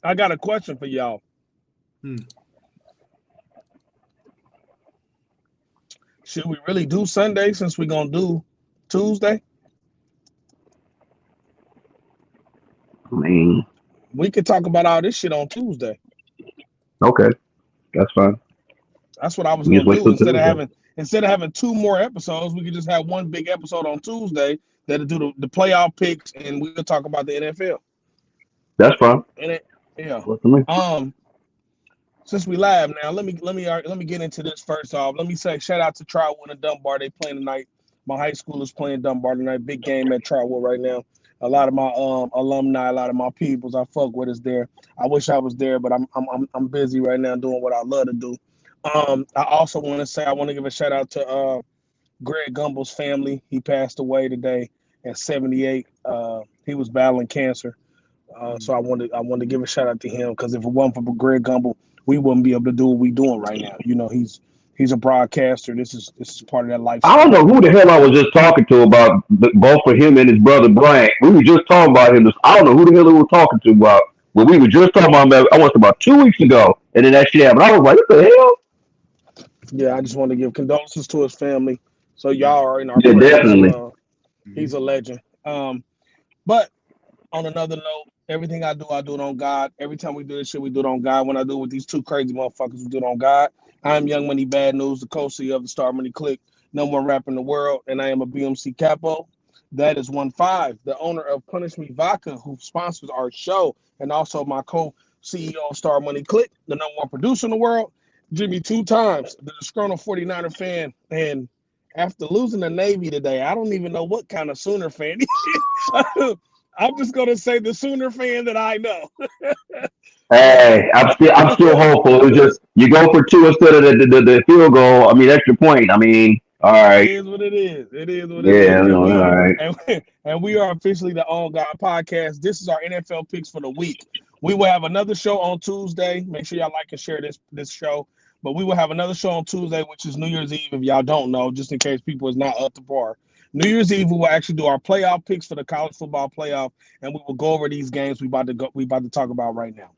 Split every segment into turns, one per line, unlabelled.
I got a question for y'all.
Hmm.
Should we really do Sunday since we're gonna do Tuesday?
I mean,
We could talk about all this shit on Tuesday.
okay, that's fine.
That's what I was
We just
gonna
wait
do
till Tuesday.
instead of having two more episodes. We could just have one big episode on Tuesday that'll do the playoff picks, and we'll talk about the NFL.
That's fine.
And it, yeah.
Works for me.
Since we live now, let me get into this first off. Let me say shout out to Trotwood and Dunbar. They playing tonight. My high school is playing Dunbar tonight. Big game at Trotwood right now. A lot of my alumni, a lot of my peoples I fuck with is there. I wish I was there, but I'm busy right now doing what I love to do. I also want to say I want to give a shout out to Greg Gumbel's family. He passed away today at 78. He was battling cancer. So I wanted to give a shout out to him because if it wasn't for Greg Gumbel, we wouldn't be able to do what we doing right now. You know, he's a broadcaster. This is part of that
I don't
lifestyle.
know who the hell I was just talking to about both for him and his brother Bryant. We were just talking about him. I don't know who the hell we were talking to about. But we were just talking about him. I want to about 2 weeks ago, and then that shit happened. I was like, "What the hell?"
Yeah, I just want to give condolences to his family. So
Yeah.
y'all are in our
Yeah,
prayers.
definitely.
Hmm.
He's a legend. But on another note, everything I do it on God. Every time we do this shit, we do it on God. When I do it with these two crazy motherfuckers, we do it on God. I'm Young Money Bad News, the co-CEO of the Star Money Click, number one rapper in the world, and I am a BMC Capo. That is 1-5, the owner of Punish Me Vodka, who sponsors our show, and also my co-CEO of Star Money Click, the number one producer in the world. Jimmy two times, the disgruntled 49er fan, and after losing the Navy today, I don't even know what kind of Sooner fan he is. I'm just gonna say the Sooner fan that I know. Uh,
Hey, I'm still hopeful. It's just you go for two instead of the field goal. I mean, extra point. I mean, all
it
right.
is what it is. It is what it
Yeah,
is. And
all
we
right.
and, and we are officially the On God podcast. This is our NFL picks for the week. We will have another show on Tuesday. Make sure y'all like and share this show. But we will have another show on Tuesday, which is New Year's Eve. If y'all don't know, just in case people is not up to par. New Year's Eve, we will actually do our playoff picks for the college football playoff, and we will go over these games we about to talk about right now.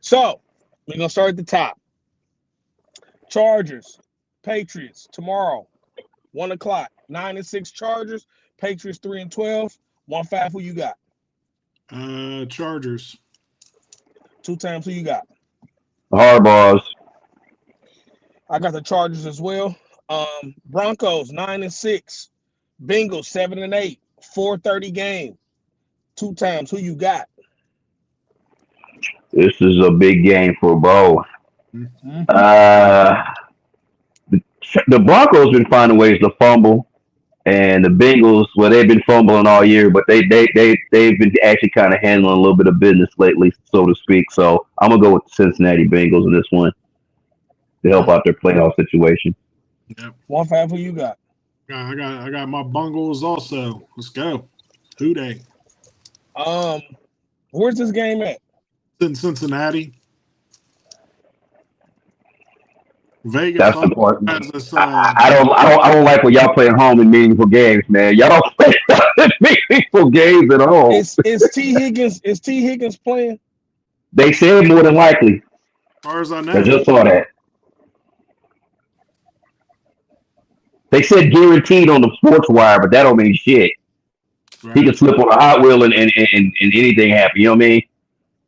So we're gonna start at the top. Chargers, Patriots tomorrow, 1 o'clock. 9-6 Chargers, Patriots 3-12. 1-5. Who you got?
Chargers.
Two times. Who you got?
Hardballs.
I got the Chargers as well. Broncos 9-6. Bengals 7-8. 4:30 game. Two times. Who you got?
This is a big game for both.
Mm-hmm.
Uh, the Broncos been finding ways to fumble, and the Bengals, well, they've been fumbling all year, but they've been actually kind of handling a little bit of business lately, so to speak. So I'm gonna go with the Cincinnati Bengals in this one to help out their playoff situation.
Yep.
1-5. Who you got?
I got my Bungles also. Let's go. Who Dey?
Um, where's this game at?
It's in Cincinnati. Vegas
That's the
also
part.
has this.
I don't like when y'all play at home in meaningful games, man. Y'all don't play in meaningful games at home.
Is T Higgins playing?
They said more than likely.
As far as I
I
know,
just saw that. They said guaranteed on the sports wire, but that don't mean shit. He
right?
can slip on a Hot Wheel and anything happen. You know what I mean?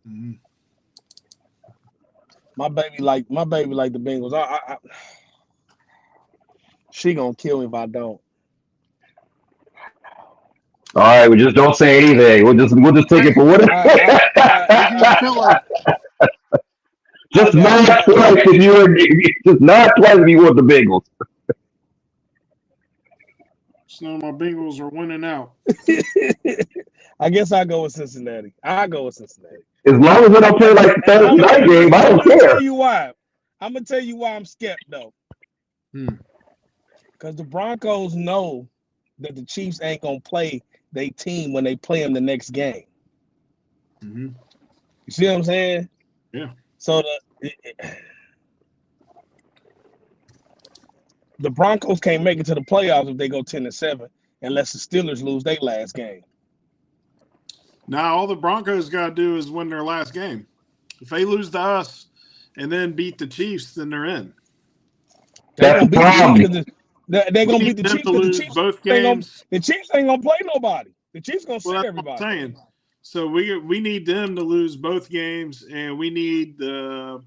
Mhm.
My baby like the Bengals. She gonna kill me if I don't.
All right, we just don't say anything. We'll just take it
Hey,
for what it
I
is.
I I
I
I,
kind of feel like
I
Just
got
not
I
twice if you were just not twice if you want the Bengals.
some of my Bengals are winning out.
I guess I go with Cincinnati. I go with Cincinnati.
As long as they don't play
And
like the
and
Thursday
I'm gonna
night
tell you
game, I
I'm
don't
gonna tell
care.
you why. I'm gonna tell you why I'm skeptic though,
Hmm.
because the Broncos know that the Chiefs ain't gonna play their team when they play them the next game.
Hmm.
You see what I'm saying?
Yeah.
So the Broncos can't make it to the playoffs if they go 10-7, unless the Steelers lose their last game.
Now all the Broncos got to do is win their last game. If they lose to us and then beat the Chiefs, then they're in.
They're
That's
gonna
the
beat the Chiefs
problem.
because they're
We
gonna beat
need
the
them
Chiefs
to
because
lose both games.
the Chiefs ain't gonna play nobody. The Chiefs gonna
Well,
sit
that's what I'm
everybody.
saying. So we need them to lose both games, and we need the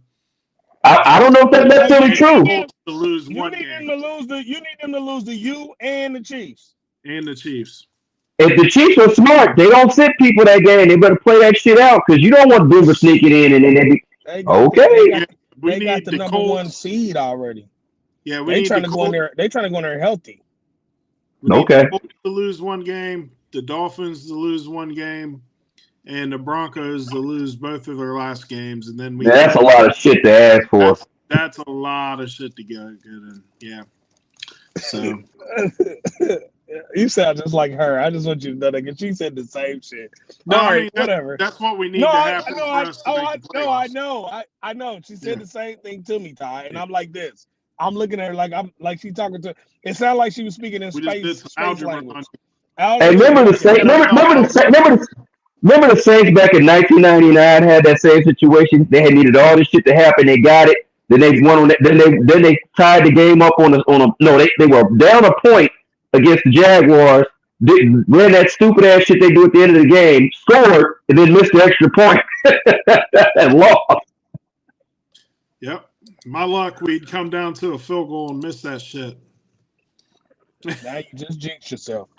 I don't know if that's necessarily true.
Colts to lose
You
one
need
game
them to lose the you and the Chiefs.
and the Chiefs.
If the Chiefs are smart, they don't sit people that game. They better play that shit out because you don't want Denver sneaking in and then they be
They got the,
okay.
Yeah, we
they got
need
the
the
number one
Colts.
seed already.
Yeah, we
They
need
trying
the
to go in
Colts.
there. They trying to go in there healthy.
We need
Okay.
the Colts to lose one game, the Dolphins to lose one game, and the Broncos to lose both of their last games, and then we.
Man, that's a lot of shit to ask for.
That's a lot of shit to get in. Yeah. So
You sound just like her. I just want you to know that because she said the same shit.
no,
All
I
right,
mean
whatever.
that's what we need
No,
to
I
happen
know.
for us to make the playoffs.
I know. She said
Yeah.
the same thing to me, Ty, and
Yeah.
I'm like this. I'm looking at her like she talking to. It sounded like she was speaking in
We just did
space
some algebra
language.
on
Hey, remember the Saints? Remember the Saints back in 1999 had that same situation. They had needed all this shit to happen. They got it. Then they won on that. Then they tied the game up on a no. They were down a point against the Jaguars. Ran that stupid ass shit they do at the end of the game. Scored and then missed the extra point and lost.
Yep. My luck, we'd come down to a field goal and miss that shit.
Now you just jinxed yourself.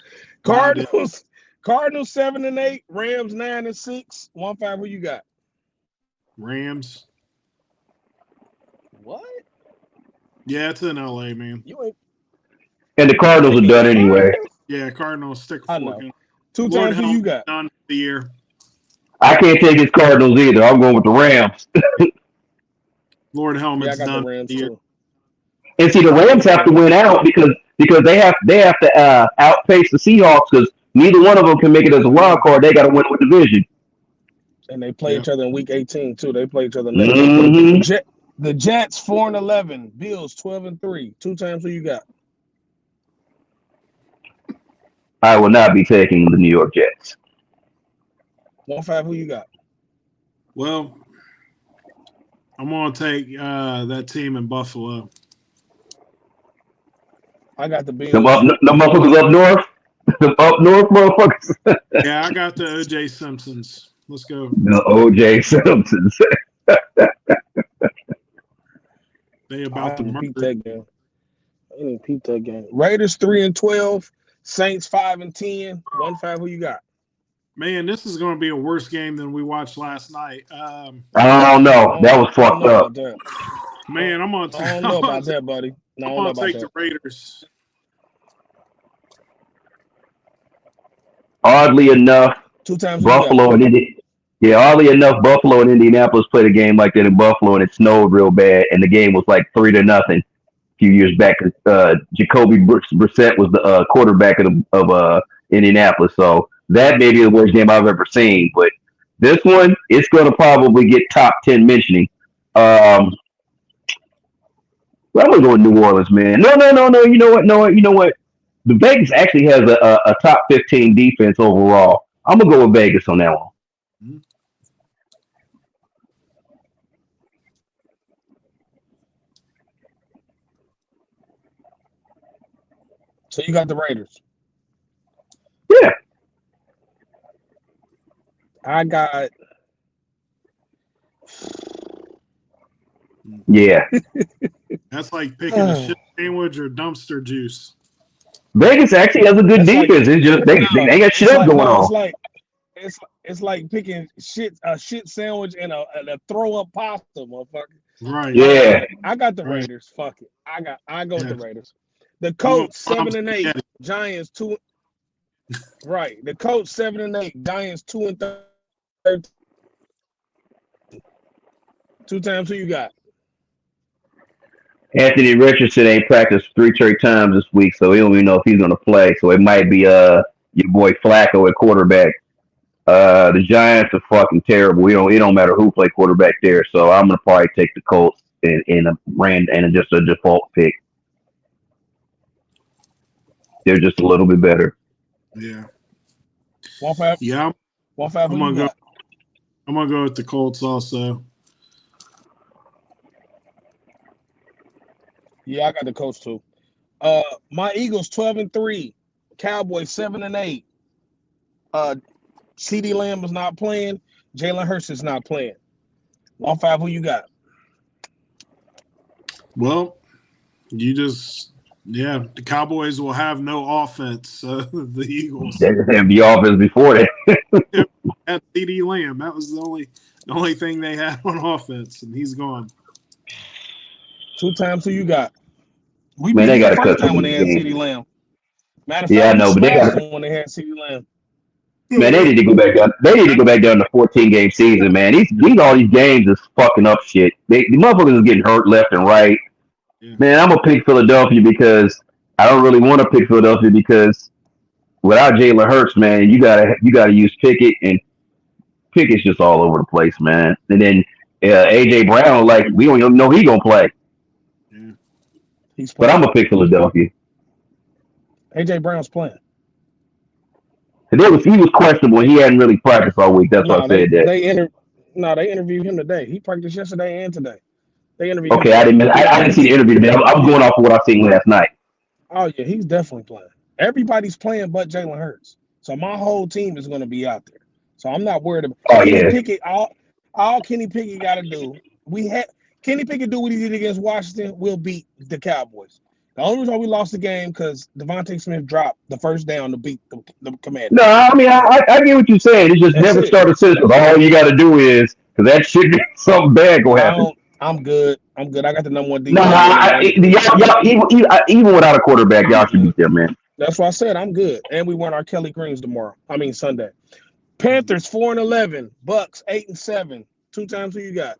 No, I didn't.
Cardinals 7-8, Rams 9-6. 1-5. Who you got?
Rams.
What?
Yeah, it's in LA, man.
You ain't.
And the Cardinals are done anyway.
Yeah, Cardinals stick a
I
fork
know.
in.
2
Lord
times who
help
you got?
done for the year.
I can't take his Cardinals either. I'm going with the Rams.
Lord
Yeah, I
Helmet's
got
done
the
for
Rams
the year.
too.
And see, the Rams have to win out because they have to outpace the Seahawks because neither one of them can make it as a wild card. They got to win with division.
And they play
Yeah.
each other in week 18 too. They play each other next.
Mm-hmm.
The Jets 4-11, Bills 12-3. 2 times who you got?
I will not be taking the New York Jets.
1-5. Who you got?
Well, I'm going to take that team in Buffalo.
I got the Bills.
The motherfuckers up north. The up north motherfuckers.
Yeah, I got the OJ Simpsons. Let's go.
The OJ Simpsons.
They about to
I didn't peep
murder.
that game. I didn't peep that game. Raiders 3-12, Saints 5-10. 1-5. Who you got?
Man, this is going to be a worse game than we watched last night.
I don't know. That was fucked up.
Man, I'm going to
I don't know about that, buddy. No, I
I'm
don't know
going to
about
take
that.
the Raiders.
Oddly enough,
2 times who you got?
Buffalo and oddly enough, Buffalo and Indianapolis played a game like that in Buffalo, and it snowed real bad, and the game was like 3-0 a few years back. Jacoby Brissett was the quarterback of Indianapolis, so that may be the worst game I've ever seen. But this one, it's going to probably get top 10 mentioning. Well, I'm going to go with New Orleans, man. No. You know what? The Vegas actually has a top 15 defense overall. I'm going to go with Vegas on that one.
Mm-hmm.
So you got the Raiders.
Yeah.
I got.
Yeah.
That's like picking a shit sandwich or dumpster juice.
Vegas actually has a good defense. It's just they got shit up going on.
It's like picking a shit sandwich and a throw up pasta, motherfucker.
Right.
Yeah.
I got the
Right.
Raiders. Fuck it. I go with the Raiders. The Colts 7-8, Giants 2. Right. The Colts 7-8, Giants 2-13. 2 times who you got?
Anthony Richardson ain't practiced 3 straight times this week, so we don't even know if he's going to play. So it might be your boy Flacco at quarterback. The Giants are fucking terrible. It don't matter who play quarterback there. So I'm going to probably take the Colts in just a default pick. They're just a little bit better.
Yeah.
1-5.
Yeah.
1-5.
I'm gonna go with the Colts also.
Yeah, I got the Colts too. My Eagles 12-3, Cowboys 7-8. Uh, CD Lamb is not playing. Jalen Hurts is not playing. 1-5. Who you got?
Well, the Cowboys will have no offense. The Eagles
They just have the offense before that.
had CD Lamb. That was the only thing they had on offense, and he's gone.
2 times. Who you got? We
Man,
beat
they
them the
got to cut
first time
some
when
of
they
these
had
games.
CD Lamb. Matter of
Yeah, I
fact, we
know, but they
smashed
got.
them when they had CD Lamb.
Man, they need to go back down. They need to go back down to 14-game season, man. These all these games is fucking up shit. The motherfuckers are getting hurt left and right.
Yeah.
Man, I'm gonna pick Philadelphia because I don't really want to pick Philadelphia because without Jalen Hurts, man, you gotta use Pickett, and Pickett's just all over the place, man. And then AJ Brown, like we don't even know he gonna play,
Yeah.
He's
but I'm
playing.
gonna pick Philadelphia.
AJ Brown's playing.
And he was questionable. He hadn't really practiced all week. That's why I
No,
said that.
they interviewed him today. He practiced yesterday and today. They interviewed him
Okay, I
today.
didn't see the interview today. I'm going off of what I seen last night.
Oh yeah, he's definitely playing. Everybody's playing but Jalen Hurts. So my whole team is going to be out there. So I'm not worried about
Oh
Kenny
yeah.
Pickett. All Kenny Pickett got to do. Kenny Pickett do what he did against Washington. We'll beat the Cowboys. The only reason we lost the game because Devontae Smith dropped the first down to beat the Commanders.
No, I mean I get what you're saying. It's just
That's
never
it.
start a sentence. All you got to do is because that shit something bad go happen.
I'm good. I got the number one
No,
defense.
even without a quarterback, y'all should beat them, man.
That's why I said I'm good. And we won our Kelly Greens tomorrow. Sunday. Panthers 4-11. Bucks 8-7. 2 times. Who you got?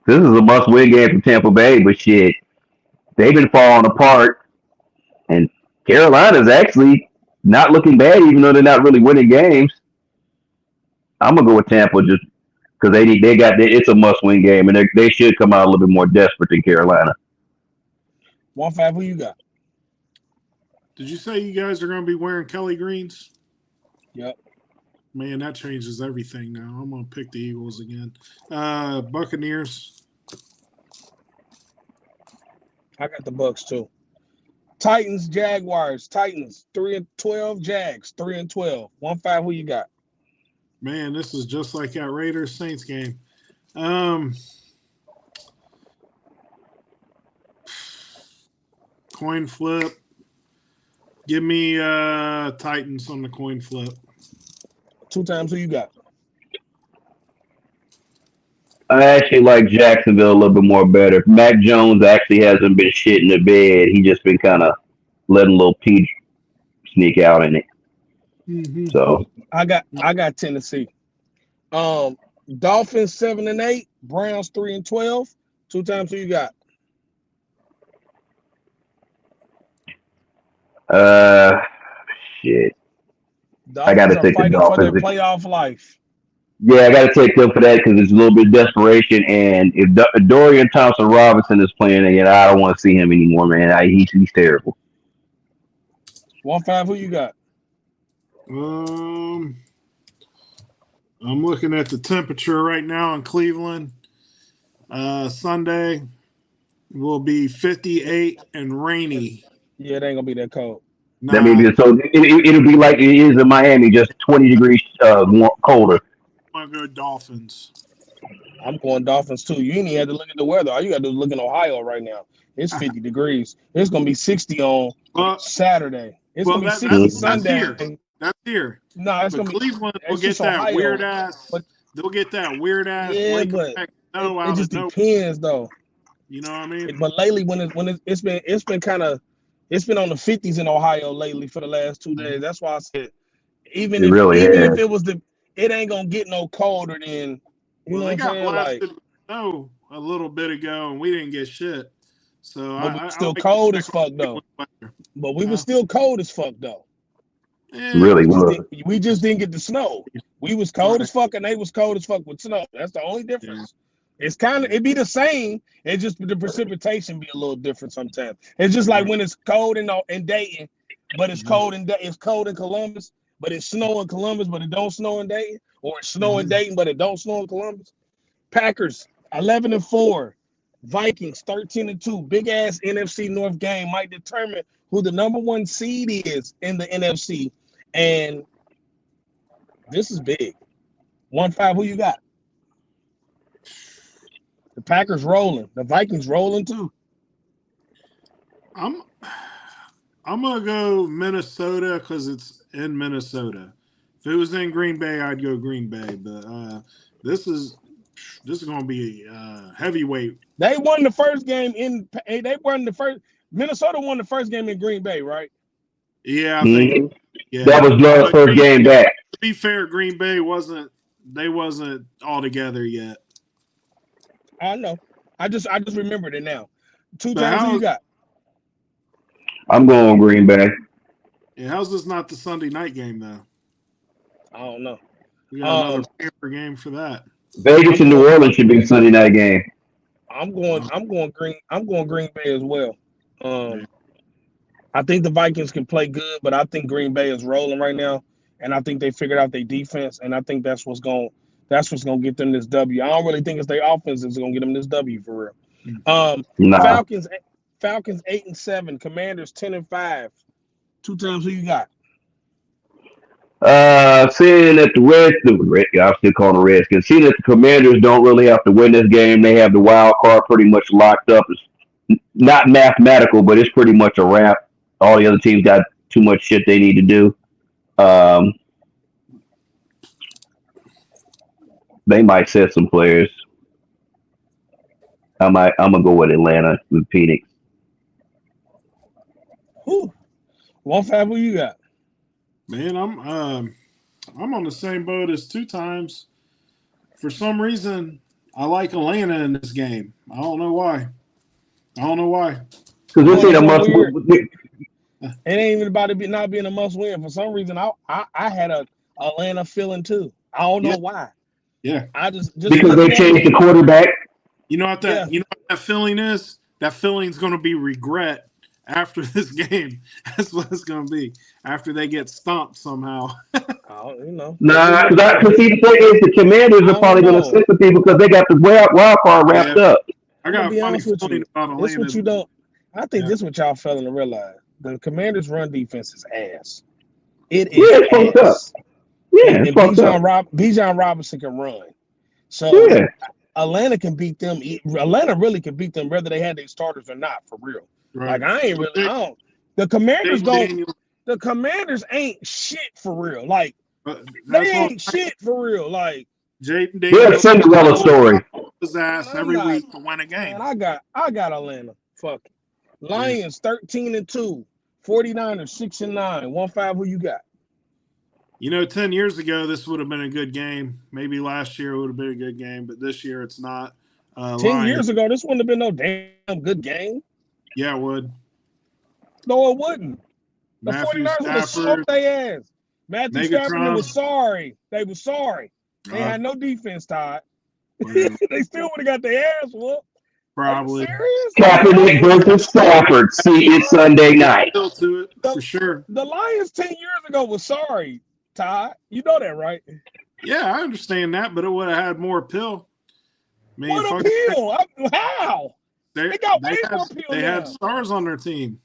This is a must-win game for Tampa Bay, but shit, they've been falling apart, and Carolina's actually not looking bad, even though they're not really winning games. I'm gonna go with Tampa just because it's a must-win game, and they should come out a little bit more desperate than Carolina.
1-5. Who you got?
Did you say you guys are going to be wearing Kelly Greens?
Yep.
Man, that changes everything now. I'm going to pick the Eagles again. Buccaneers.
I got the Bucks too. Titans, Jaguars. Titans 3-12. Jags 3-12. 1-5. Who you got?
Man, this is just like that Raiders Saints game. Coin flip. Give me Titans on the coin flip.
2 times. Who you got?
I actually like Jacksonville a little bit more better. Mac Jones actually hasn't been shit in the bed. He just been kind of letting little Pete sneak out in it.
Mm-hmm.
So
I got Tennessee. Dolphins 7-8. Browns 3-12. 2 times. Who you got?
Shit.
Dolphins
I got to
are
take the
fighting for their
Dolphins.
playoff life.
Yeah, I got to take them for that because it's a little bit of desperation. And if Dorian Thompson Robinson is playing again, I don't want to see him anymore, man. He's terrible.
1-5. Who you got?
I'm looking at the temperature right now in Cleveland. Sunday will be 58 and rainy.
Yeah, it ain't gonna be that cold.
Nah,
That means it'll be like it is in Miami, just 20 degrees colder.
I'm going to go Dolphins.
I'm going Dolphins too. You ain't even had to look at the weather. All you gotta do is look in Ohio right now. It's 50 degrees. It's gonna be 60 on Saturday. It's gonna be 60 Sunday.
That's here.
No, it's
But
gonna be
Cleveland will
it's
get
just
that
Ohio.
weird ass.
But
They'll get that weird ass.
yeah,
Blake
but
effect
it just depends though.
You know what I mean?
But lately, it's been on the 50s in Ohio lately for the last 2 days. That's why I said even if it was it ain't gonna get no colder than you know what I'm saying. Like
snow a little bit ago, and we didn't get shit. So
but we still cold as fuck though. But we were still cold as fuck though.
Really
we just didn't get the snow. We was cold as fuck and they was cold as fuck with snow. That's the only difference. Yeah. It'd be the same. It's just the precipitation be a little different sometimes. It's just like when it's cold in Dayton, but it's cold in Columbus, but it's snow in Columbus, but it don't snow in Dayton, or it's snow in Dayton, but it don't snow in Columbus. Packers 11-4. Vikings 13-2. Big ass NFC North game might determine who the number one seed is in the NFC. And this is big. 1-5. Who you got? The Packers rolling. The Vikings rolling too.
I'm gonna go Minnesota because it's in Minnesota. If it was in Green Bay, I'd go Green Bay. But this is gonna be heavyweight.
They won the first game Minnesota won the first game in Green Bay, right?
Yeah, I think. Yeah,
that was your first game back.
To be fair, Green Bay wasn't all together yet.
I know. I just remembered it now. 2 times who you got?
I'm going Green Bay.
Yeah, how's this not the Sunday night game though?
I don't know.
We got another paper game for that.
Vegas and New Orleans should be a Sunday night game.
I'm going Green Bay as well. I think the Vikings can play good, but I think Green Bay is rolling right now, and I think they figured out their defense, and I think that's what's gonna get them this W. I don't really think it's their offense that's gonna get them this W for real.
Nah.
Falcons 8-7, Commanders 10-5. 2 times who you got?
Seeing that I'm still calling the Redskins. Seeing that the Commanders don't really have to win this game, they have the wild card pretty much locked up. It's not mathematical, but it's pretty much a wrap. All the other teams got too much shit they need to do. They might set some players. I'm gonna go with Atlanta with Phoenix.
1-5. Who you got?
Man, I'm on the same boat as 2 times. For some reason, I like Atlanta in this game. I don't know why.
Because this ain't a must win.
It ain't even about it not being a must win. For some reason, I had a Atlanta feeling too. I don't know why.
Yeah.
I just
because they changed the quarterback.
You know what that feeling is? That feeling's going to be regret after this game. That's what it's going to be after they get stomped somehow.
Nah, because the thing is, the Commanders are probably going to sit for people because they got the wild card wrapped up.
I got a funny feeling about Atlanta.
This what you don't. I think this is what y'all failing to realize. The Commanders' run defense is ass. It is ass. And Bijan Robinson can run. So Atlanta can beat them. Atlanta really can beat them whether they had their starters or not, for real.
Right.
Like the Commanders don't. The Commanders ain't shit for real. Like they ain't shit for real. Like
Jaden
They're a Cinderella story.
His ass every week to win a game.
Man, I got Atlanta. Fuck it. Lions 13-2, 49ers 6-9. 1-5. Who you got?
10 years ago, this would have been a good game. Maybe last year it would have been a good game, but this year it's not.
10 years ago, this wouldn't have been no damn good game.
Yeah, it would.
No, it wouldn't. The
Matthew
49ers would have smoked their ass. Matthew Stafford was sorry. They were sorry. They had no defense, Todd. They still would have got their ass whooped.
Probably.
Kaepernick versus Stafford. See it Sunday night.
Still to it, for sure.
The Lions 10 years ago was sorry, Todd. You know that, right?
Yeah, I understand that, but it would have had more appeal.
What appeal? How? They got way more appeal now.
They had stars on their team.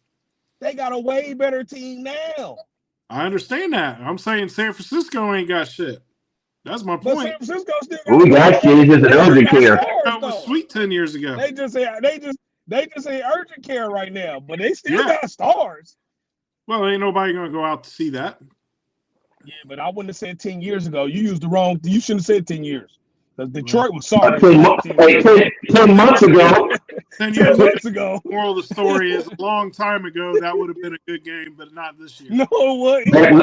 They got a way better team now.
I understand that. I'm saying San Francisco ain't got shit. That's my point.
But San Francisco still got
we got shit. It's just an urgent care.
That was sweet 10 years ago.
They just say urgent care right now, but they still got stars.
Well, ain't nobody gonna go out to see that.
Yeah, but I wouldn't have said 10 years ago. You used the wrong. You shouldn't have said 10 years. Because Detroit was sorry.
10 months ago.
10 years
ago.
Moral of the story is a long time ago that would have been a good game, but not this year.
No, what?
10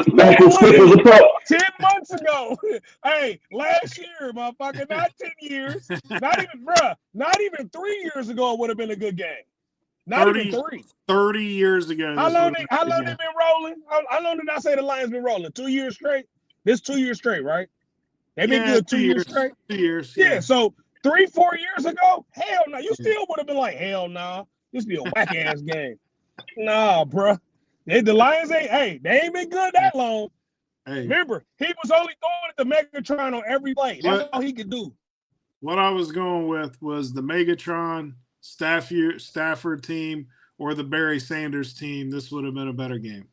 months ago. Hey, last year, motherfucker, not 10 years. Not even 3 years ago it would have been a good game. Not even 3.
30 years ago.
How long they been rolling? How long did I say the Lions been rolling? 2 years straight? This 2 years straight, right? They've been good 2 years straight?
2 years.
Yeah, so 3-4 years ago, hell no. You still would have been like, hell nah. This be a whack ass game. Nah, bruh. The Lions they ain't been good that long.
Hey.
Remember, he was only throwing at the Megatron on every play. That's all he could do.
What I was going with was the Megatron Stafford team or the Barry Sanders team. This would have been a better game.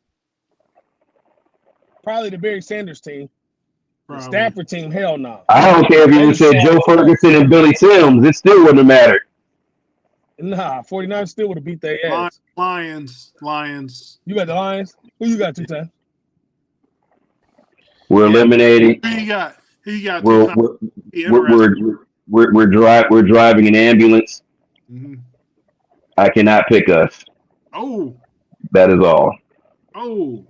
Probably the Barry Sanders team. The
Probably.
Stafford team, hell no.
I don't care if you would said Joe Ferguson and Billy Sims. It still wouldn't have mattered.
Nah, 49ers still would have beat their ass.
Lions.
You got the Lions? Who you got 2 times?
We're eliminating.
Who you got?
We're driving an ambulance.
Mm-hmm.
I cannot pick us.
Oh.
That is all.
Oh.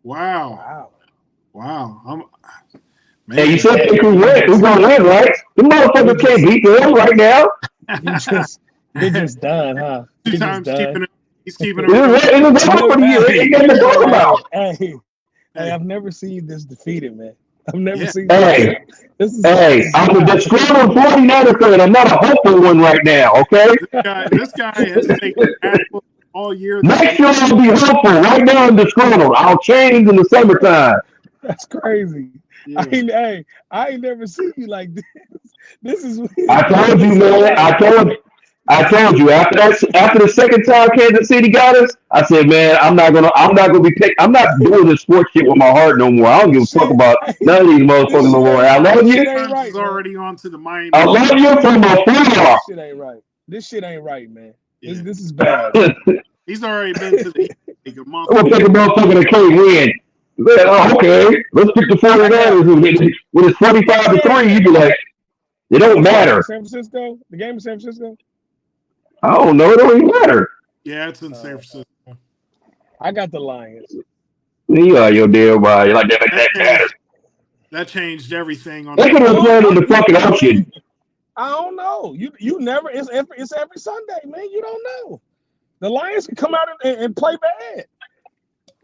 Wow. Man,
Hey, you said they could win. Who's gonna win, right? The motherfucker can't beat them right now.
They're just done, huh?
2 times he's keeping it.
Hey, I've never seen this defeated, man. I've never seen
this.
Hey,
I'm a disgruntled 49er fan. I'm not a hopeful one right now, okay?
This guy has taken all year.
Next year I'll be hopeful. Right now I'm disgruntled. I'll change in the summertime.
That's crazy. Yeah. I ain't never seen you like this. This is weird.
I told you, man. I told you after the second time Kansas City got us, I said, man, I'm not gonna be picked. I'm not doing this sports shit with my heart no more. I don't give a fuck about none of these motherfuckers no more. I love you.
Right, already on to the Miami.
I love you from my playoff.
This shit ain't right. This shit ain't right, man. Yeah. This is bad.
He's already been to the league a month.
I'm gonna take a motherfucker that can't win. Okay, let's pick the 49ers when it's 45-3. You be like, it don't matter.
San Francisco, the game in San Francisco.
I don't know. It don't even matter.
Yeah, it's in San Francisco.
I got the Lions.
You are your damn body. Like that matters.
That changed everything.
They could have played in the fucking ocean.
I don't know. You never. It's every Sunday, man. You don't know. The Lions can come out and play bad.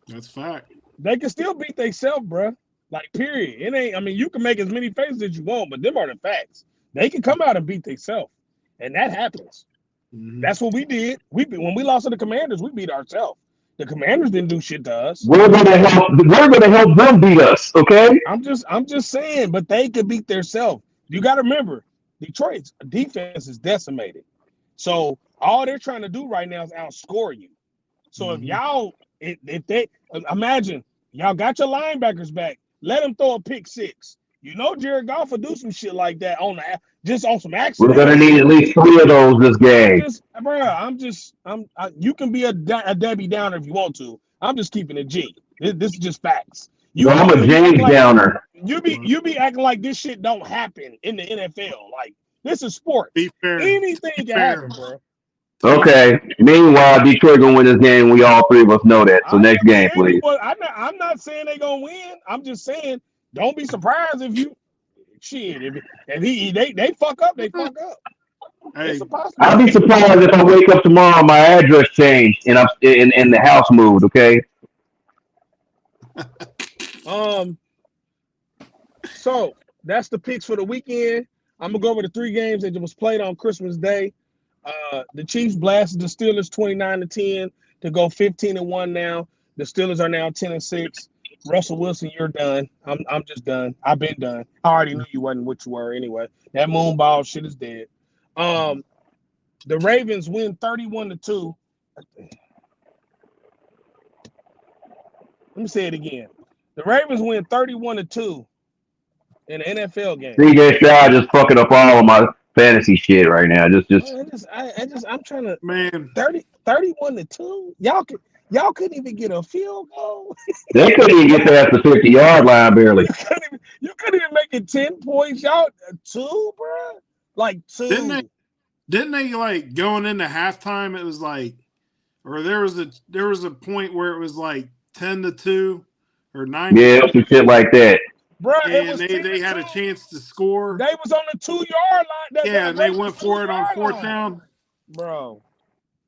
That's fact.
They can still beat themselves, bro. Like, period. It ain't. I mean, you can make as many faces as you want, but them are the facts. They can come out and beat themselves, and that happens. Mm-hmm. That's what we did. When we lost to the Commanders, we beat ourselves. The Commanders didn't do shit to us.
We're gonna help them beat us. Okay.
I'm just saying, but they could beat themselves. You got to remember, Detroit's defense is decimated. So all they're trying to do right now is outscore you. So if they imagine y'all got your linebackers back, let them throw a pick 6. You know Jared Goff will do some shit like that on some accident.
We're gonna need at least 3 of those this game.
You can be a Debbie Downer if you want to. I'm just keeping it G. This is just facts.
I'm a James Downer.
You be acting like this shit don't happen in the NFL. Like, this is sport.
Be fair.
Anything can happen, bro.
Okay. Meanwhile, Detroit gonna win this game. We all 3 of us know that. So next game, please.
I'm not saying they're gonna win. I'm just saying don't be surprised if you they fuck up, they fuck up.
Hey,
I'll be surprised if I wake up tomorrow and my address changed and I'm in the house moved. Okay.
So that's the picks for the weekend. I'm gonna go over the 3 games that was played on Christmas Day. The Chiefs blasted the Steelers 29-10 to go 15-1 now. The Steelers are now 10-6. Russell Wilson, you're done. I'm just done. I've been done. I already knew you wasn't what you were anyway. That moonball shit is dead. The Ravens win 31-2. Let me say it again. The Ravens win 31-2 in an NFL game.
CJ Stroud just fucking up all of my fantasy shit right now.
I'm trying to 31-2. Y'all couldn't even get a field goal.
They couldn't even get past the 50-yard line barely.
You couldn't even make it 10 points. Y'all 2, bro. Like 2.
Didn't they like going into halftime? It was like, or there was a point where it was like 10-2 or 9.
Yeah, some shit like that.
Bro,
and they had a chance to score.
They was on the 2-yard line.
And they went for it on 4th down.
Bro.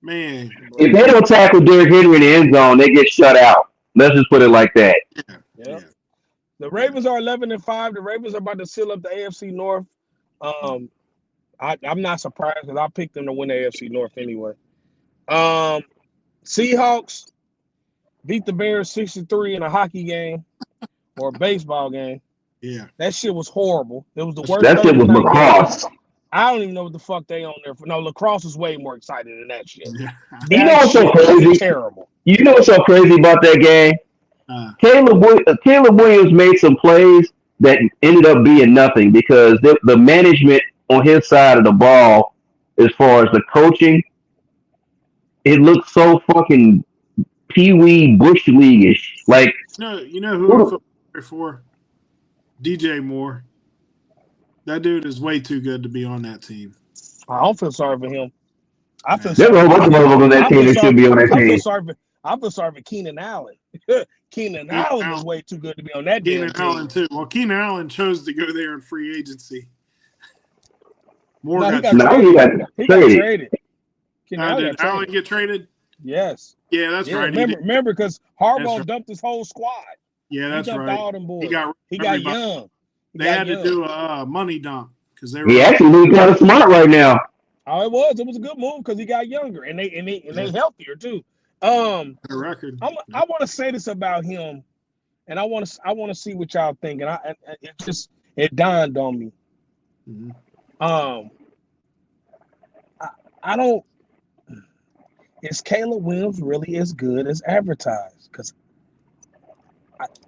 Man.
If they don't tackle Derrick Henry in the end zone, they get shut out. Let's just put it like that.
Yeah. The Ravens are 11-5. The Ravens are about to seal up the AFC North. I'm not surprised because I picked them to win the AFC North anyway. Seahawks beat the Bears 63 in a hockey game or a baseball game.
Yeah.
That shit was horrible. It was the worst.
That shit was
39 games.
lacrosse.
I don't even know what the fuck they on there for. No, lacrosse is way more exciting than that shit.
Yeah.
You know
That
what's so
shit
crazy?
was terrible.
You know what's so crazy about that game? Caleb Williams made some plays that ended up being nothing because the management on his side of the ball, as far as the coaching, it looked so fucking Pee Wee Bush League-ish. Like,
You know who I feel sorry for? DJ Moore. That dude is way too good to be on that team.
I don't feel sorry for him. I feel
there's
sorry.
a bunch of motherfuckers on that team that should be on that
I feel
team.
sorry. I feel sorry for Keenan Allen. Keenan Allen is way too good to be on that
Keenan
damn
Allen
team.
too. Well, Keenan Allen chose to go there in free agency. Moore
No, he
got
got
traded.
He got traded. Keenan Allen
Did
got
Allen
traded.
get traded?
Yes.
Yeah, that's right.
Remember, because Harbaugh
right.
dumped his whole squad.
Yeah,
He
that's
dumped
right.
all them boys.
He got
young.
They had to do a money dump because they were.
He actually looking kind of smart right now.
Oh, it was a good move because he got younger and they healthier too.
The record.
I want to say this about him, and I want to see what y'all think. And it dawned on me.
Mm-hmm.
I don't. Is Caleb Williams really as good as advertised? Because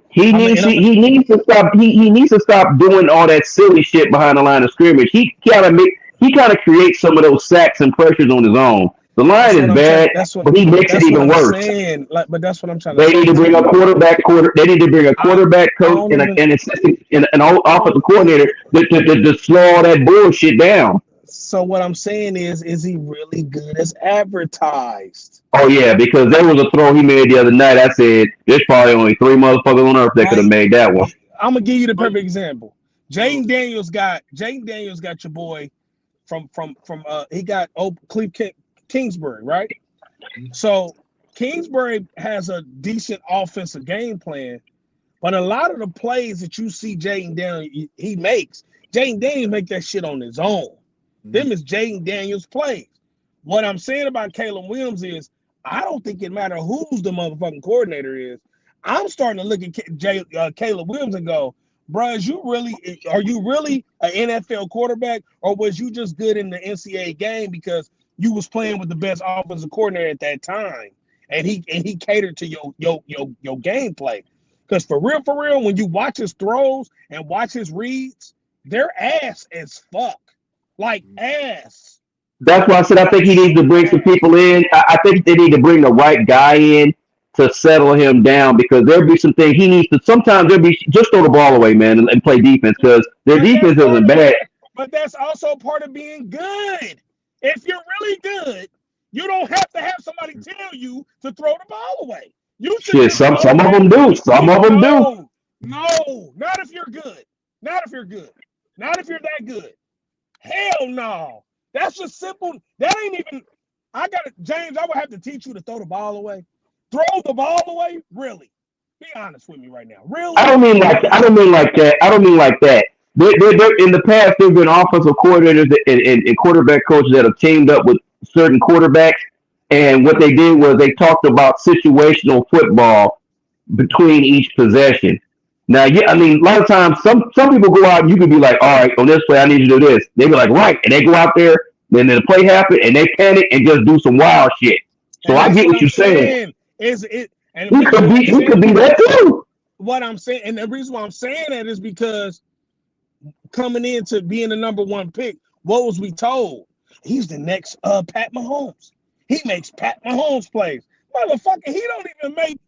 he needs to stop. He needs to stop doing all that silly shit behind the line of scrimmage. He kind of creates some of those sacks and pressures on his own. The line is bad, but he makes it even worse.
But that's what I'm trying to say.
They need to bring a quarterback coach and an assistant and an offensive coordinator to slow all that bullshit down.
So what I'm saying is he really good as advertised?
Oh yeah, because there was a throw he made the other night. I said there's probably only 3 motherfuckers on earth that could have made that one.
I'm gonna give you the perfect example. Jaden Daniels got your boy from he got Cleve Kingsbury, right? So Kingsbury has a decent offensive game plan, but a lot of the plays that you see Jaden Daniels Jaden Daniels make that shit on his own. Them is Jaden Daniels plays. What I'm saying about Caleb Williams is I don't think it matters who's the motherfucking coordinator is. I'm starting to look at Caleb Williams and go, bro, are you really an NFL quarterback, or was you just good in the NCAA game because you was playing with the best offensive coordinator at that time, and he catered to your gameplay? Because for real, when you watch his throws and watch his reads, they're ass as fuck, like ass.
That's why I said I think he needs to bring some people in. I think they need to bring the right guy in to settle him down, because there'll be some things he needs to. Sometimes there'll be just throw the ball away, man, and play defense, because their defense isn't bad.
But that's also part of being good. If you're really good, you don't have to have somebody tell you to throw the ball away. You should.
Some of them do. Some of them do.
No, not if you're good. Not if you're good. Not if you're that good. Hell no. That's just simple. That ain't even. James, I would have to teach you to throw the ball away. Throw the ball away? Really? Be honest with me right now. Really?
I don't mean like that. They're, in the past, there've been offensive coordinators and quarterback coaches that have teamed up with certain quarterbacks, and what they did was they talked about situational football between each possession. Now, yeah, I mean, a lot of times, some people go out and you can be like, all right, on this play, I need you to do this. They be like, right, and they go out there, then the play happens, and they panic and just do some wild shit. So I get what you're saying.
Is it? And
he could be that too.
What I'm saying, and the reason why I'm saying that is because coming into being the number one pick, what was we told? He's the next Pat Mahomes. He makes Pat Mahomes plays. Motherfucker, he don't even make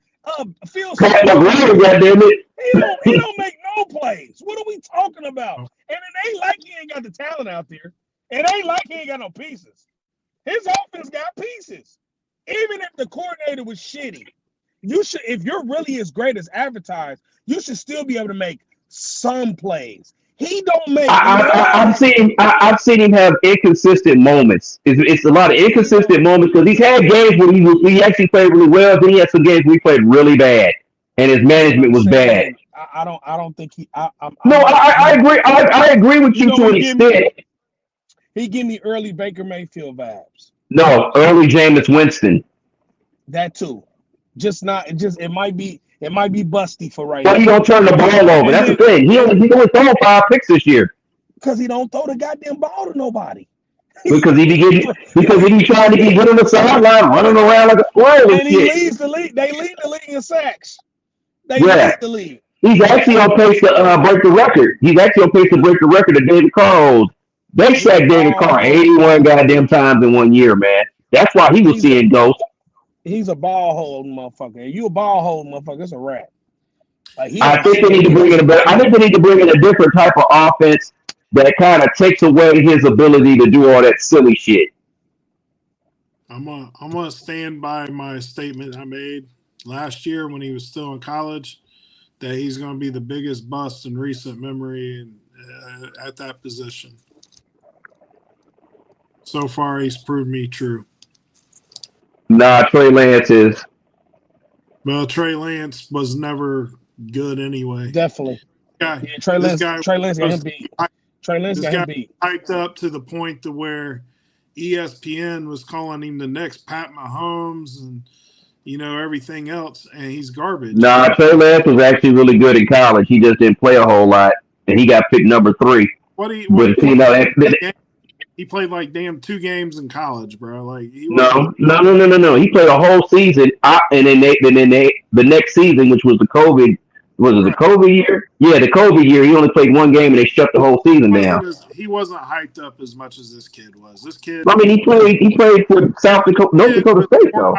field.
Pat McGregor, goddamn it.
He don't make no plays. What are we talking about? And it ain't like he ain't got the talent out there. It ain't like he ain't got no pieces. His offense got pieces. Even if the coordinator was shitty, you should, if you're really as great as advertised, you should still be able to make some plays. He don't make.
I've seen him have inconsistent moments. It's a lot of inconsistent moments, because he's had games where he actually played really well. Then he had some games where he played really bad, and his management was bad.
I don't think he.
I agree. I agree with you to an extent.
He give me early Baker Mayfield vibes.
No, early Jameis Winston.
That too. It might be It might be busty for right
But he
now.
don't turn the ball over. That's the thing. He only thrown 5 picks this year.
Because he don't throw the goddamn ball to nobody.
Because he be trying to get hit on the sideline, running around like a squirrel and
And he
shit.
leads the league. They lead the league in sacks. They
Yeah.
lead the league.
He's actually on pace to break the record. He's actually on pace to break the record of David Carr holds. They sacked David Carr 81 goddamn times in 1 year, man. That's why he was seeing ghosts.
He's a ball holding motherfucker. And you a ball holding motherfucker, it's a rat. Like,
I think they need to bring in a different type of offense that kind of takes away his ability to do all that silly shit.
I'm gonna stand by my statement I made last year when he was still in college, that he's going to be the biggest bust in recent memory at that position. So far, he's proved me true.
Nah, Trey Lance is.
Well, Trey Lance was never good anyway.
Definitely.
Yeah,
Trey Lance got him beat. Trey Lance got him beat.
Hyped up to the point to where ESPN was calling him the next Pat Mahomes and everything else, and he's garbage.
Nah, Trey Lance was actually really good in college. He just didn't play a whole lot, and he got picked number 3.
He played like damn 2 games in college, bro. Like
no. He played a whole season, and then the next season, which was the COVID. Was it the COVID year? Yeah, the COVID year. He only played 1 game, and they shut the whole season down.
He wasn't hyped up as much as this kid was. This kid.
I mean, he played for North Dakota State, though.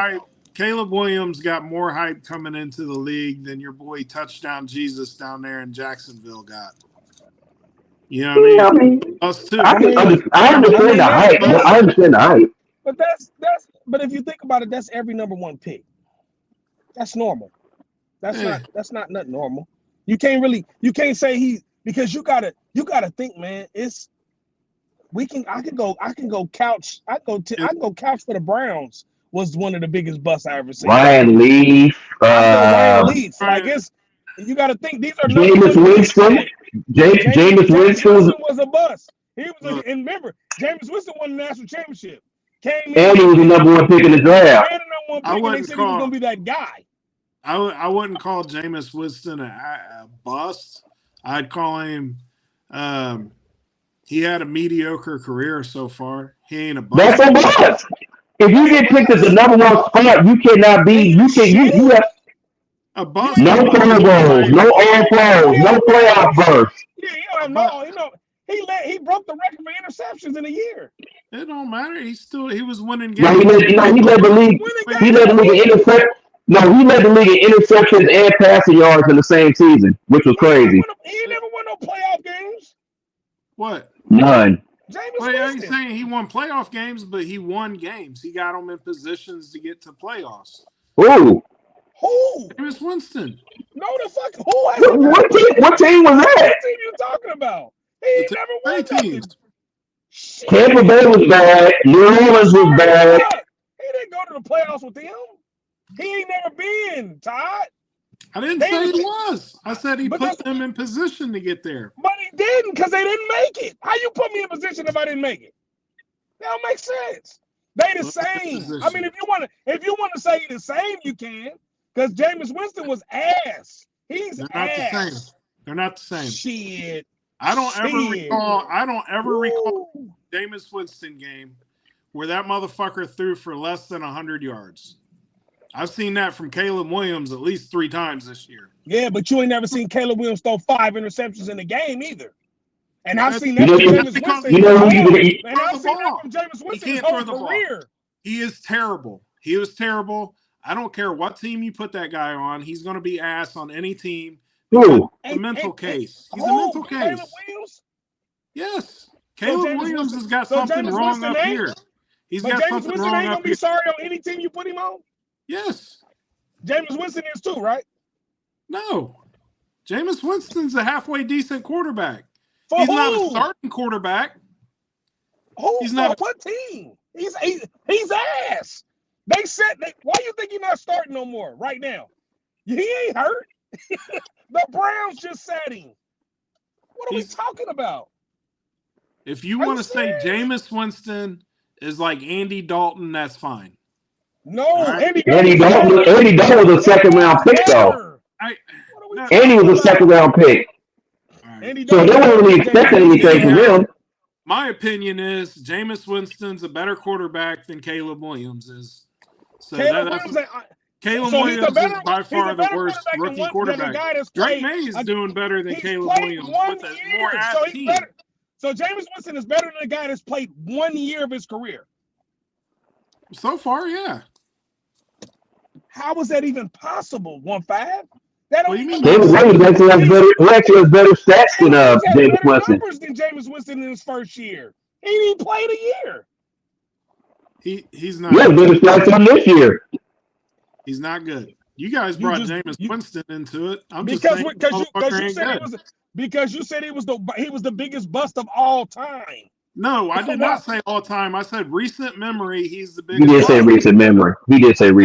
Caleb Williams got more hype coming into the league than your boy Touchdown Jesus down there in Jacksonville got. You know what I mean? Us too.
I understand the hype. I understand the hype.
But but if you think about it, that's every number 1 pick. That's normal. That's not nothing normal. You can't say because you gotta think, man. I can go couch for the Browns was one of the biggest busts I ever seen.
Ryan Leaf.
Ryan Leaf. Like you got to think these are
Jameis Winston. Jameis Winston
was a bust. He was, and remember, Jameis Winston won the national championship.
And he was the number 1 pick in the draft.
I wouldn't say he was going to be that guy.
I wouldn't call Jameis Winston a bust. I'd call him. He had a mediocre career so far. He ain't a bust.
That's a bust. If you get picked as the number 1 spot, you cannot be. You have
a bust.
No Pro Bowls, no All Pros, no playoff bursts.
Yeah, he broke the record for interceptions in a year.
It don't matter. He was winning games.
No, he led the league. He led the league in interceptions. No, he led the league in interceptions and passing yards in the same season, which was crazy.
He never won no playoff games.
What?
None.
I ain't saying he won playoff games, but he won games. He got them in positions to get to playoffs.
Who?
Jameis Winston.
No, the fuck. Who?
What team was that?
What team you talking about? He never won nothing.
Tampa Bay was bad. New Orleans was bad.
He didn't go to the playoffs with them. He ain't never been, Todd.
I didn't say he was. I said he put them in position to get there.
But he didn't because they didn't make it. How you put me in position if I didn't make it? That don't make sense. They the same. I mean, if you want to say the same, you can. Because Jameis Winston was ass. He's ass.
The same. They're not the same.
Shit.
I don't ever recall Jameis Winston game where that motherfucker threw for less than 100 yards. I've seen that from Caleb Williams at least 3 times this year.
Yeah, but you ain't never seen Caleb Williams throw 5 interceptions in a game either. And I've seen that from Jameis Winston. And I've seen that from Jameis Winston his whole career.
He is terrible. He was terrible. I don't care what team you put that guy on. He's going to be ass on any team.
Who?
He's a mental case. He's a mental case.
Caleb Williams?
Yes. Caleb Williams has got something wrong up here. He's got something wrong up here. Jameis Winston ain't going to be sorry on any team you put him on? Yes.
Jameis Winston is too, right?
No. Jameis Winston's a halfway decent quarterback.
He's
not a starting quarterback.
He's not. What team? He's ass. Why you think he's not starting no more right now? He ain't hurt. The Browns just sat him. What are we talking about?
If you want to say Jameis Winston is like Andy Dalton, that's fine.
No,
right. Andy Dalton was a second round pick, though. And he was a second round pick.
Right.
So they weren't really expecting anything from him.
My opinion is Jameis Winston's a better quarterback than Caleb Williams is. So Caleb Williams is by far the worst rookie quarterback. Drake May is doing better than Caleb Williams with a more ass team.
So Jameis Winston is better than the guy that's played 1 year of his career.
So far, yeah.
How is that even possible? 1-5?
What do you mean?
Caleb Williams actually has better stats than Jameis Winston.
Numbers than Jameis Winston in his first year. He didn't even play the
year. He's not.
Yeah, better stats on this year.
He's not good. You guys brought Jameis Winston into it. I'm
because you said he was the biggest bust of all time.
No, I did not say all time. I said recent memory. He's the biggest.
He did say recent memory.
Recent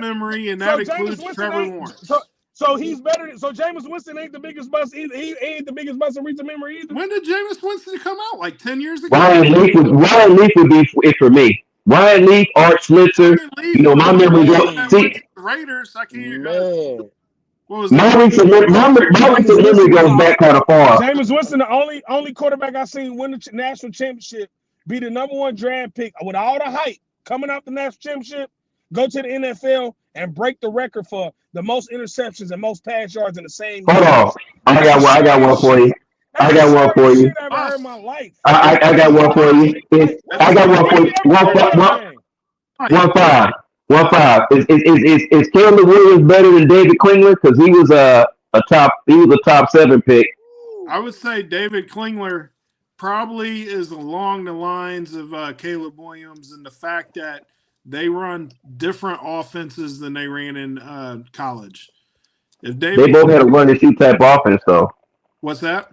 memory, and that includes Trevor Lawrence.
So he's better. So Jameis Winston ain't the biggest bust either. He ain't the biggest bust of recent memory either.
When did Jameis Winston come out? Like 10 years ago.
Ryan Leaf would be it for me. Ryan Leaf, Art Schlitzer. You know, my memory goes. See,
Raiders. I can't.
What was my recent memory goes back kind of far.
Jameis Winston, the only quarterback I've seen win the national championship, be the #1 draft pick with all the hype coming out the national championship, go to the NFL and break the record for the most interceptions and most pass yards in the same year.
Hold on, I got one for you. I got one for you. I got one for you. I got one for you. 1-5. Is Caleb Williams better than David Klingler? Because he was a top 7 pick.
I would say David Klingler probably is along the lines of Caleb Williams and the fact that they run different offenses than they ran in college. They
both had a run and shoot type offense, though.
What's that?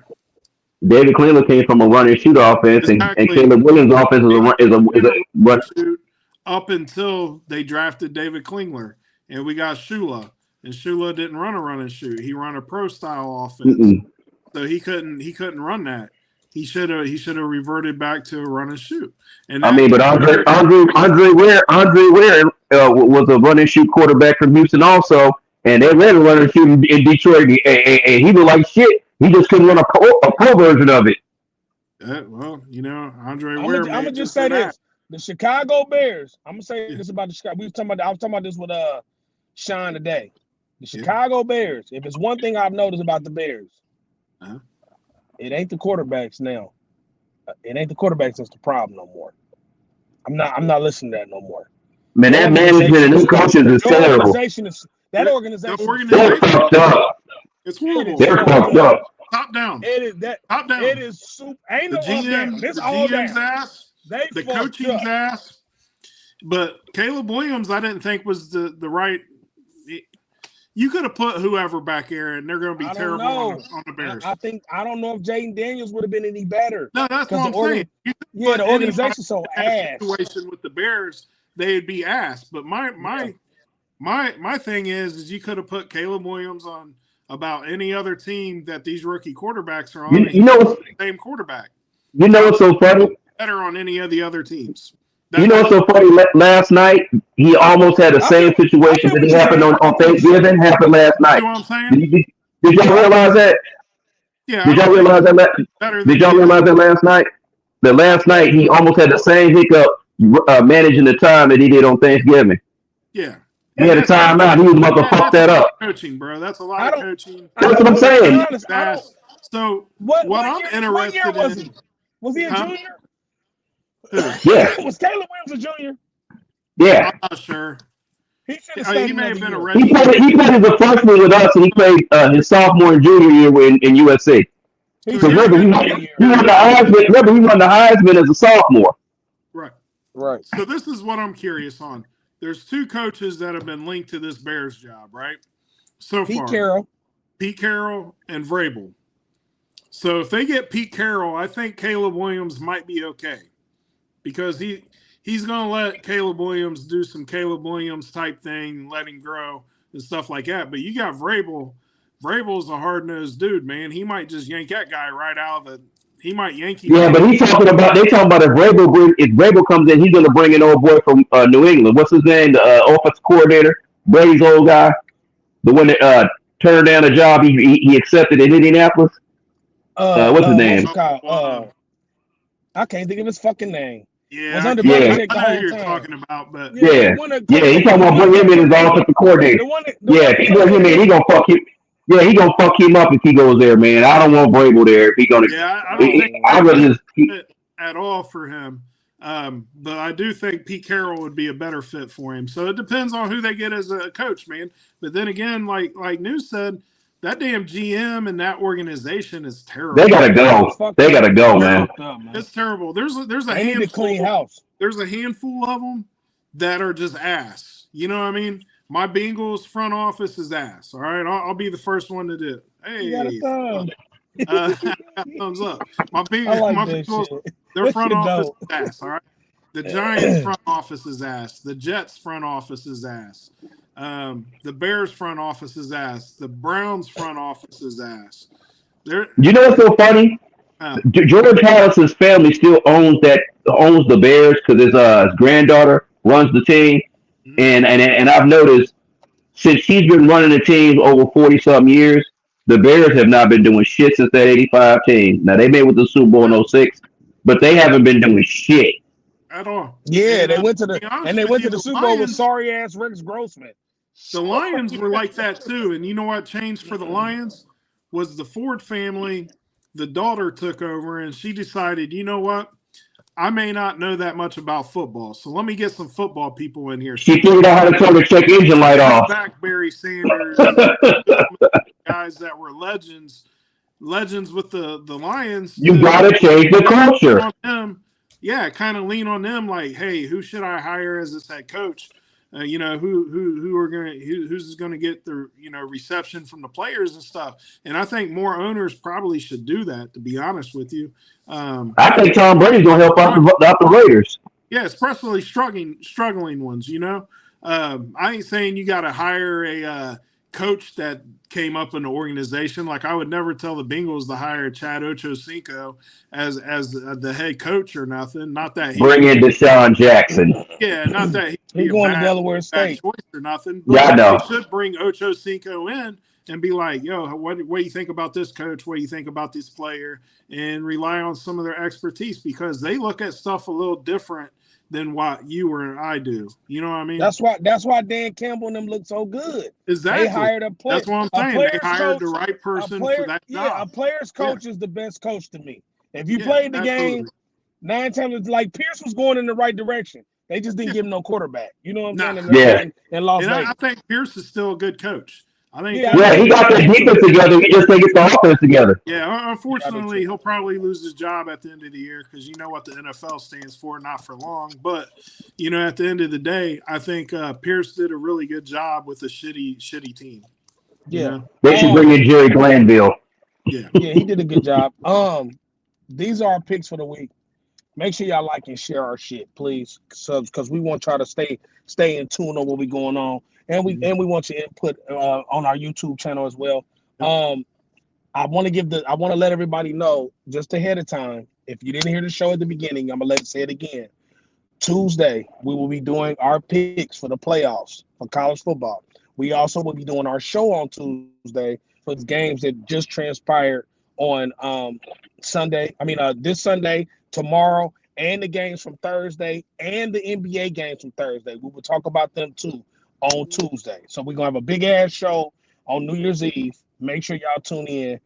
David Klingler came from a run and shoot offense, and Caleb Williams' offense is a run
shoot. Up until they drafted David Klingler, and we got Shula, and Shula didn't run a run and shoot. He ran a pro style offense, so he couldn't run that. He should have reverted back to a run and shoot. And
but Andre Ware was a run and shoot quarterback from Houston also, and they ran a run and shoot in Detroit, and he was like shit. He just couldn't run a pro version of it.
Well, you know, Andre Ware.
I'm gonna just say this. The Chicago Bears. I'm gonna say this about the Chicago. I was talking about this with Sean today. The Chicago Bears. If it's one thing I've noticed about the Bears, it ain't the quarterbacks now. It ain't the quarterbacks that's the problem no more. I'm not listening to that no more.
Man, that management and new coaches is terrible.
That organization.
They're fucked up.
It's horrible.
They're fucked up.
Top down.
It is that.
Top down.
It is soup. Ain't no
GM.
It's all
GM's
down.
ass. The coaching's ass. But Caleb Williams, I didn't think was the right. You could have put whoever back there, and they're going to be terrible on the Bears.
I don't know if Jaden Daniels would have been any better.
No, that's what I'm saying.
The organization's so ass.
Situation with the Bears, they'd be ass. But my thing is you could have put Caleb Williams on about any other team that these rookie quarterbacks are on.
You know, the
same quarterback.
You know what's so funny?
Better on any of the other teams.
You know what's so funny? Last night, he almost had the same situation that happened on Thanksgiving happened last night.
You know what I'm saying?
Did y'all realize that?
Yeah.
Did y'all realize that? Did y'all realize that last night? That last night he almost had the same hiccup managing the time that he did on Thanksgiving.
Yeah.
He had a timeout. He was about to fuck that up.
Coaching, bro. That's a lot of coaching.
That's what I'm saying.
So what I'm interested in.
Was he a junior?
Yeah.
Was Caleb Williams a junior?
Yeah.
I'm not sure.
He
may have been a
He played as a freshman with us, and he played his sophomore and junior year in USC. So remember, he won the Heisman. Remember, he won the Heisman as a sophomore.
Right. So this is what I'm curious on. There's two coaches that have been linked to this Bears job, right? So far. Pete Carroll and Vrabel. So if they get Pete Carroll, I think Caleb Williams might be okay. Because he's going to let Caleb Williams do some Caleb Williams type thing, let him grow and stuff like that. But you got Vrabel. Vrabel's a hard-nosed dude, man. He might just yank that guy right out of he might yank him.
Yeah, but they talking about if Vrabel comes in, he's going to bring an old boy from New England. What's his name? The offensive coordinator, Brady's old guy. the one that turned down a job he accepted in Indianapolis. What's his name?
What's it called? I can't think of his fucking name.
Yeah,
Was under
I
Belichick the
know
who
who you're
time.
talking about, but
Yeah, he's talking about bringing him in as offensive coordinator. If he bring him in, he gonna fuck him. Yeah, he gonna fuck him up if he goes there, man. I don't want Vrabel there if he gonna.
yeah, I don't think
I would just.
fit at all for him. But I do think Pete Carroll would be a better fit for him. So it depends on who they get as a coach, man. But then again, like News said, that damn GM and that organization is terrible.
They gotta go. They gotta go, man.
It's terrible. There's a
They need to clean house.
There's a handful of them that are just ass. You know what I mean? My Bengals front office is ass. All right, I'll be the first one to do it. Hey, thumbs up. My Bengals, their front office is ass. All right. The Giants front office is ass. The Jets front office is ass. The Bears front office is ass. The Browns front office is ass.
You know what's so funny? George Halas's family still owns the Bears because his granddaughter runs the team, and I've noticed since she's been running the team over 40-something years, the Bears have not been doing shit since that '85 team. Now they made it with the Super Bowl in '06, but they haven't been doing shit
at all.
Yeah, and they went to the Super Bowl with sorry ass Rex Grossman.
The Lions were like that too, and you know what changed for the Lions was the Ford family. The daughter took over, and she decided, you know what? I may not know that much about football, so let me get some football people in here.
She figured out how to turn the check engine light off.
Back Barry Sanders, guys that were legends with the Lions.
You gotta change the culture.
Yeah, kind of lean on them. Like, hey, who should I hire as this head coach? Who's gonna get the reception from the players and stuff. And I think more owners probably should do that. To be honest with you,
I think Tom Brady's gonna help out the Raiders.
Yeah, especially struggling ones. I ain't saying you got to hire a coach that came up in the organization. Like I would never tell the Bengals to hire Chad Ochocinco as the head coach or nothing. Not that
bring in Deshaun Jackson.
Yeah, not that
he's going to Delaware State
choice or nothing. But
yeah, I know.
They should bring Ochocinco in and be like, yo, what do you think about this coach? What do you think about this player? And rely on some of their expertise because they look at stuff a little different than what you or I do. You know what I mean?
That's why Dan Campbell and them look so good.
Exactly.
They hired a player.
That's what I'm saying. They hired the right person for that job.
Yeah, a player's coach is the best coach to me. If you played the game 9 times, like Pierce was going in the right direction. They just didn't give him no quarterback. You know what I'm saying? In Las Vegas.
I think Pierce is still a good coach. I think
he got the defense together. He just can't get the offense together.
Yeah, unfortunately, he'll probably lose his job at the end of the year because you know what the NFL stands for, not for long. But at the end of the day, I think Pierce did a really good job with a shitty team.
Yeah,
they should bring in Jerry Glanville.
Yeah,
he did a good job. These are our picks for the week. Make sure y'all like and share our shit, please, because we want y'all to stay in tune on what we going on. And we want your input on our YouTube channel as well. I want to let everybody know just ahead of time. If you didn't hear the show at the beginning, I'm gonna say it again. Tuesday, we will be doing our picks for the playoffs for college football. We also will be doing our show on Tuesday for the games that just transpired on Sunday. This Sunday, tomorrow, and the games from Thursday, and the NBA games from Thursday. We will talk about them too on Tuesday. So we're gonna have a big ass show on New Year's Eve. Make sure y'all tune in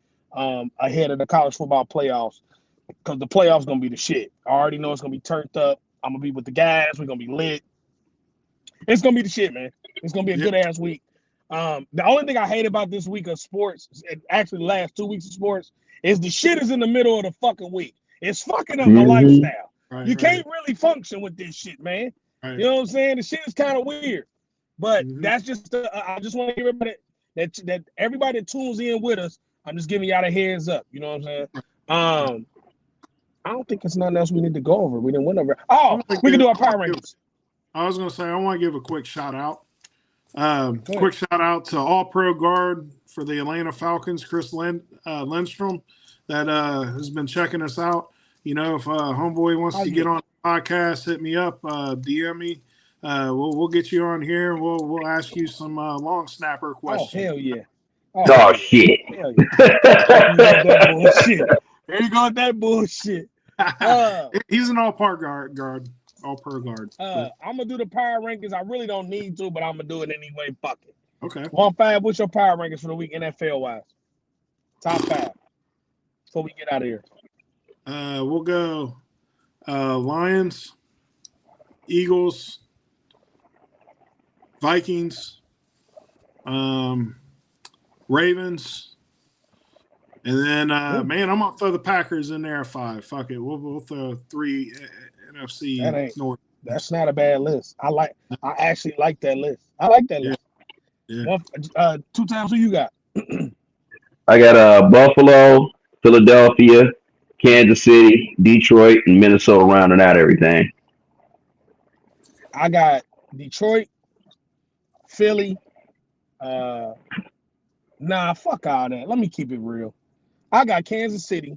ahead of the college football playoffs because the playoffs gonna be the shit. I already know it's gonna be turned up. I'm gonna be with the guys. We're gonna be lit. It's gonna be the shit, man. It's gonna be a good ass week. The only thing I hate about this week of sports, actually the last 2 weeks of sports, is the shit is in the middle of the fucking week. It's fucking up my lifestyle. You can't really function with this shit, man. You know what I'm saying? The shit is kind of weird. But that's just I just want to give everybody that everybody that tunes in with us, I'm just giving y'all a heads up. You know what I'm saying? I don't think it's nothing else we need to go over. We didn't win over. Oh, we can do our power rankings.
I was gonna say I want to give a quick shout out. Quick shout out to All Pro guard for the Atlanta Falcons, Chris Lindstrom, that has been checking us out. If homeboy wants to get on the podcast, hit me up, DM me. we'll get you on here. We'll ask you some long snapper
Oh
questions.
hell yeah!
Oh shit.
Hell yeah! Here you go with that bullshit. Here you go with that bullshit.
He's an all-pro guard. All-pro guard.
I'm gonna do the power rankings. I really don't need to, but I'm gonna do it anyway. Fuck it.
Okay.
1-5. What's your power rankings for the week NFL wise? Top 5. Before we get out of here.
We'll go Lions, Eagles, Vikings, Ravens, and then man, I'm gonna throw the Packers in there at 5. Fuck it, we'll throw 3 NFC North.
That's not a bad list. I actually like that list. I like that list.
Yeah.
2 times. Who you got?
I got Buffalo, Philadelphia, Kansas City, Detroit, and Minnesota rounding out everything.
I got Detroit, Philly. Nah, fuck all that. Let me keep it real. I got Kansas City.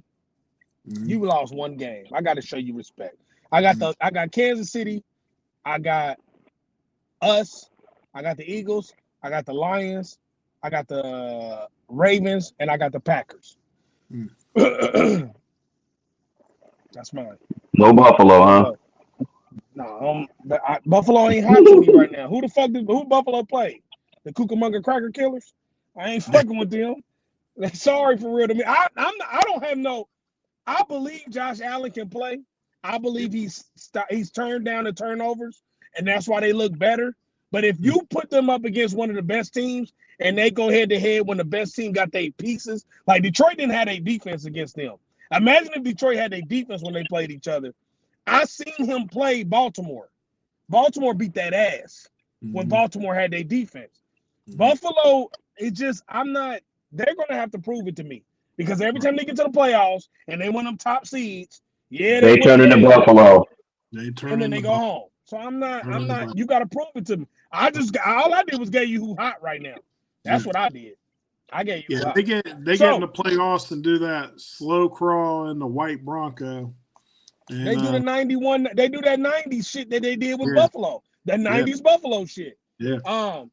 Mm-hmm.
You lost 1 game. I got to show you respect. I got Kansas City. I got us. I got the Eagles. I got the Lions. I got the Ravens, and I got the Packers. That's mine.
No Buffalo, huh?
No, Buffalo ain't hot to me right now. Who Buffalo played? The Cucamonga Cracker Killers? I ain't fucking with them. Sorry for real to me. I don't have no. I believe Josh Allen can play. I believe he's turned down the turnovers, and that's why they look better. But if you put them up against one of the best teams and they go head to head when the best team got their pieces, like Detroit didn't have a defense against them. Imagine if Detroit had a defense when they played each other. I seen him play Baltimore. Baltimore beat that ass when Baltimore had their defense. Buffalo, they're going to have to prove it to me because every time they get to the playoffs and they win them top seeds, they
turn into Buffalo.
And then they go home. So I'm not, you got to prove it to me. All I did was gave you who hot right now. That's what I did. I gave you hot.
They get in the playoffs and do that slow crawl in the white Bronco. And,
they do the 91. They do that 90s shit that they did with Buffalo. That 90s Buffalo shit.
Yeah.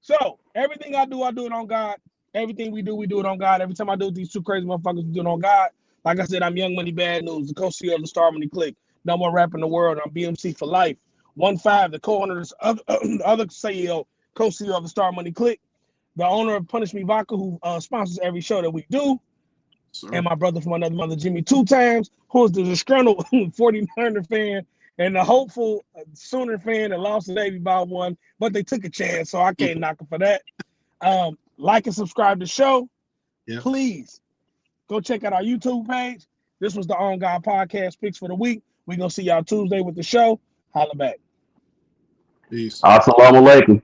So everything I do it on God. Everything we do it on God. Every time I do it, these 2 crazy motherfuckers, we do it on God. Like I said, I'm Young Money Bad News, the co-CEO of the Star Money Click. No more rap in the world. I'm BMC for life. 1-5, the co-owner, the other CEO, co-CEO of the Star Money Click. The owner of Punish Me Vodka, who sponsors every show that we do. And my brother from another mother, Jimmy 2 times, who is the disgruntled 49er fan and the hopeful Sooner fan that lost the Navy by 1, but they took a chance, so I can't knock them for that. Like and subscribe to the show. Yep. Please go check out our YouTube page. This was the On God Podcast picks for the week. We're going to see y'all Tuesday with the show. Holla back.
Peace.
Assalamu alaikum.